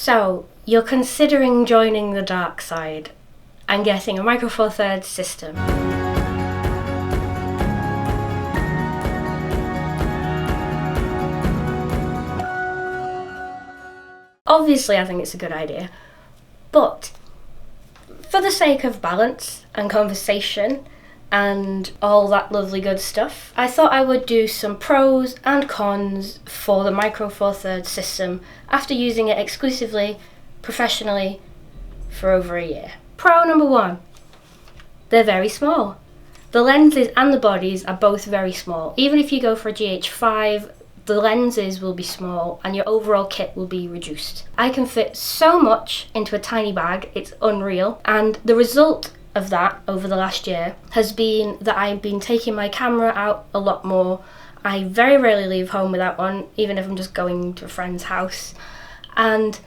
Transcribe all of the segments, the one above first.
So, you're considering joining the dark side and getting a Micro Four Thirds system. Obviously, I think it's a good idea, but for the sake of balance and conversation and all that lovely good stuff, I thought I would do some pros and cons for the Micro Four Thirds system after using it exclusively, professionally, for over a year. Pro number 1, they're very small. The lenses and the bodies are both very small. Even if you go for a GH5, the lenses will be small and your overall kit will be reduced. I can fit so much into a tiny bag, it's unreal. And the result of that over the last year has been that I've been taking my camera out a lot more. I very rarely leave home without one, even if I'm just going to a friend's house. And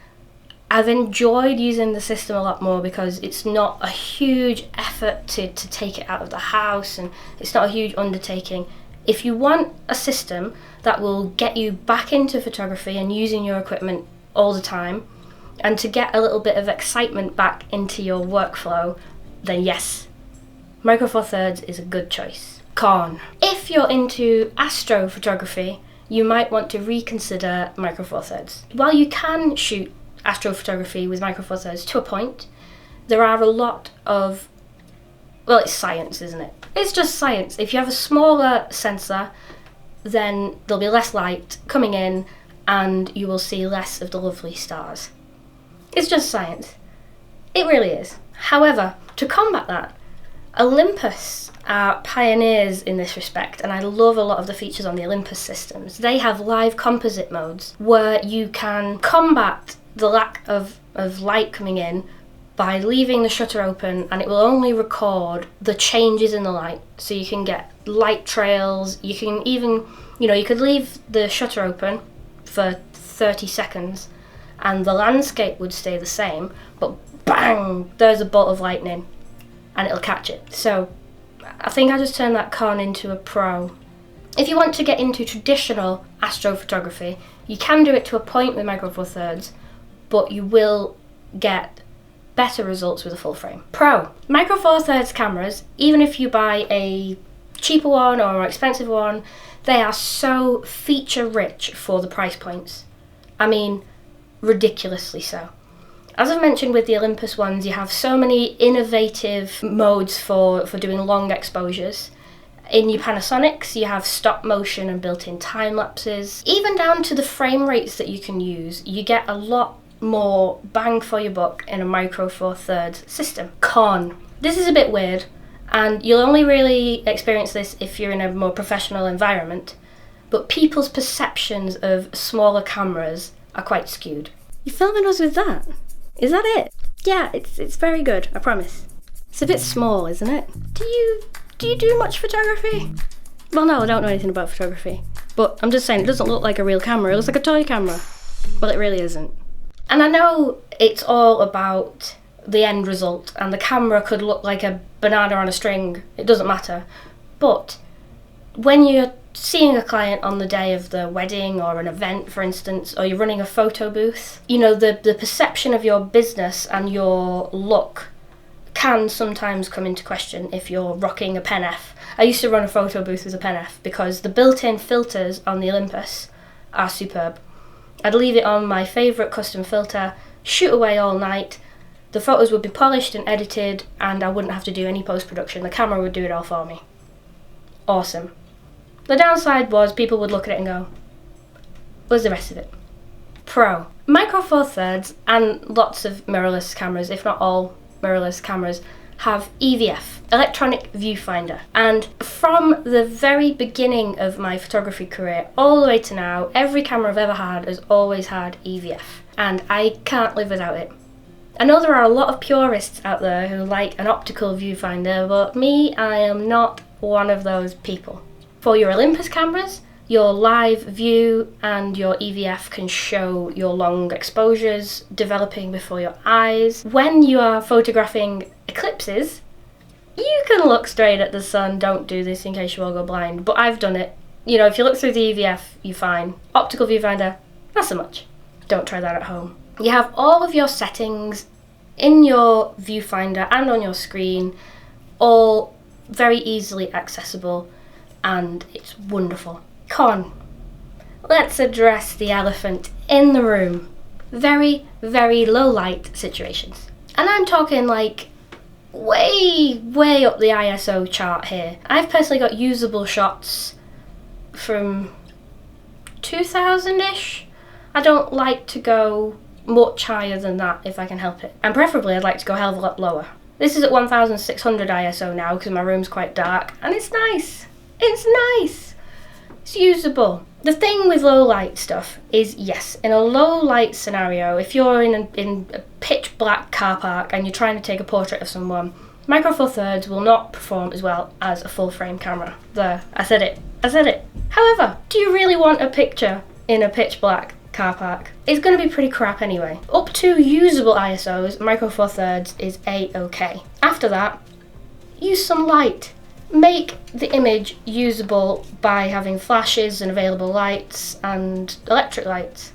I've enjoyed using the system a lot more because it's not a huge effort to take it out of the house, and it's not a huge undertaking. If you want a system that will get you back into photography and using your equipment all the time, and to get a little bit of excitement back into your workflow, then yes, Micro Four Thirds is a good choice. Con. If you're into astrophotography, you might want to reconsider Micro Four Thirds. While you can shoot astrophotography with Micro Four Thirds to a point, there are a lot of, well, it's science, isn't it? It's just science. If you have a smaller sensor, then there'll be less light coming in and you will see less of the lovely stars. It's just science. It really is. However, to combat that, Olympus are pioneers in this respect, and I love a lot of the features on the Olympus systems. They have live composite modes where you can combat the lack of light coming in by leaving the shutter open, and it will only record the changes in the light. So you can get light trails, you can even, you could leave the shutter open for 30 seconds and the landscape would stay the same, but bang, there's a bolt of lightning and it'll catch it. So I think I just turned that con into a pro. If you want to get into traditional astrophotography, you can do it to a point with Micro Four Thirds, but you will get better results with a full frame. Pro. Micro Four Thirds cameras, even if you buy a cheaper one or a more expensive one, they are so feature rich for the price points. I mean, ridiculously so. As I've mentioned with the Olympus ones, you have so many innovative modes for doing long exposures. In your Panasonics, you have stop motion and built-in time lapses. Even down to the frame rates that you can use, you get a lot more bang for your buck in a Micro Four Thirds system. Con. This is a bit weird, and you'll only really experience this if you're in a more professional environment, but people's perceptions of smaller cameras are quite skewed. You're filming us with that? Is that it? Yeah, it's very good, I promise. It's a bit small, isn't it? Do you do much photography? Well, no, I don't know anything about photography, but I'm just saying it doesn't look like a real camera, it looks like a toy camera. Well, it really isn't. And I know it's all about the end result, and the camera could look like a banana on a string, it doesn't matter. But when you're seeing a client on the day of the wedding or an event, for instance, or you're running a photo booth, the perception of your business and your look can sometimes come into question if you're rocking a Pen F. I used to run a photo booth with a Pen F because the built-in filters on the Olympus are superb. I'd leave it on my favourite custom filter, shoot away all night, the photos would be polished and edited, and I wouldn't have to do any post-production. The camera would do it all for me. Awesome. The downside was people would look at it and go, where's the rest of it? Pro. Micro Four Thirds and lots of mirrorless cameras, if not all mirrorless cameras, have EVF, electronic viewfinder. And from the very beginning of my photography career all the way to now, every camera I've ever had has always had EVF, and I can't live without it. I know there are a lot of purists out there who like an optical viewfinder, but me, I am not one of those people. For your Olympus cameras, your live view and your EVF can show your long exposures developing before your eyes. When you are photographing eclipses, you can look straight at the sun. Don't do this in case you all go blind, but I've done it. If you look through the EVF, you're fine. Optical viewfinder, not so much. Don't try that at home. You have all of your settings in your viewfinder and on your screen, all very easily accessible, and it's wonderful. Con. Let's address the elephant in the room. Very, very low light situations. And I'm talking like way, way up the ISO chart here. I've personally got usable shots from 2000-ish. I don't like to go much higher than that if I can help it. And preferably I'd like to go a hell of a lot lower. This is at 1600 ISO now because my room's quite dark, and it's nice. It's nice. It's usable. The thing with low light stuff is, yes, in a low light scenario, if you're in a pitch black car park and you're trying to take a portrait of someone, Micro Four Thirds will not perform as well as a full frame camera. There, I said it. However, do you really want a picture in a pitch black car park? It's going to be pretty crap anyway. Up to usable ISOs, Micro Four Thirds is A-OK. After that, use some light. Make the image usable by having flashes and available lights and electric lights.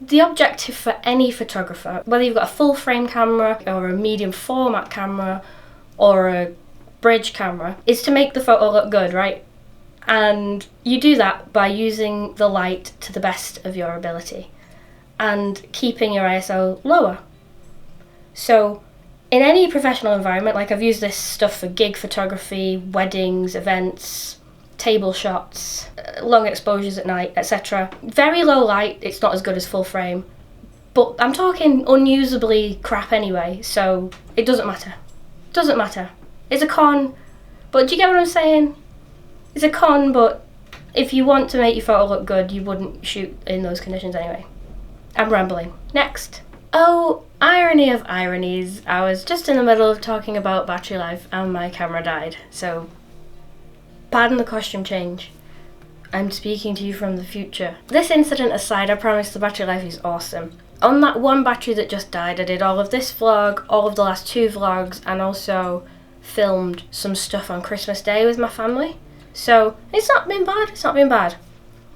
The objective for any photographer, whether you've got a full frame camera or a medium format camera or a bridge camera, is to make the photo look good, right? And you do that by using the light to the best of your ability and keeping your ISO lower. So in any professional environment, like I've used this stuff for gig photography, weddings, events, table shots, long exposures at night, etc. Very low light, it's not as good as full frame, but I'm talking unusably crap anyway, so it doesn't matter. Doesn't matter. It's a con, but do you get what I'm saying? It's a con, but if you want to make your photo look good, you wouldn't shoot in those conditions anyway. I'm rambling. Next. Oh, irony of ironies, I was just in the middle of talking about battery life and my camera died, so pardon the costume change. I'm speaking to you from the future. This incident aside, I promise the battery life is awesome. On that one battery that just died, I did all of this vlog, all of the last 2 vlogs, and also filmed some stuff on Christmas Day with my family. So it's not been bad,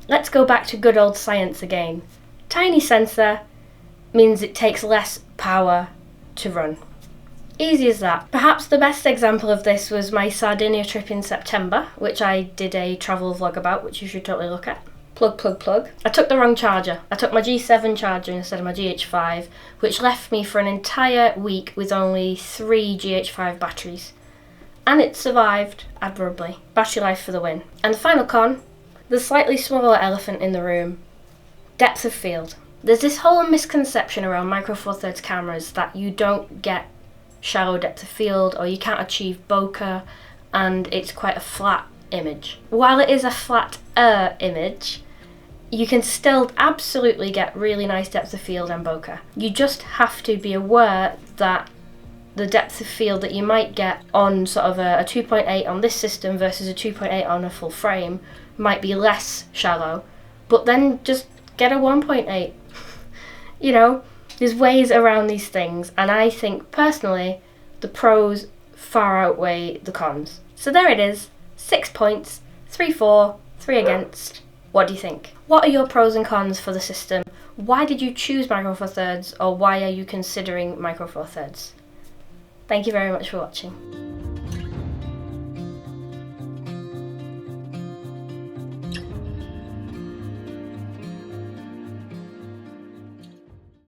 Let's go back to good old science again. Tiny sensor means it takes less power to run. Easy as that. Perhaps the best example of this was my Sardinia trip in September, which I did a travel vlog about, which you should totally look at. Plug. I took the wrong charger. I took my G7 charger instead of my GH5, which left me for an entire week with only 3 GH5 batteries. And it survived admirably. Battery life for the win. And the final con, the slightly smaller elephant in the room, depth of field. There's this whole misconception around Micro Four Thirds cameras that you don't get shallow depth of field or you can't achieve bokeh, and it's quite a flat image. While it is a flatter image, you can still absolutely get really nice depth of field and bokeh. You just have to be aware that the depth of field that you might get on sort of a 2.8 on this system versus a 2.8 on a full frame might be less shallow, but then just get a 1.8. You know, there's ways around these things, and I think personally the pros far outweigh the cons. So there it is, 6 points, 3 for, 3 against. What do you think? What are your pros and cons for the system? Why did you choose Micro Four Thirds, or why are you considering Micro Four Thirds? Thank you very much for watching.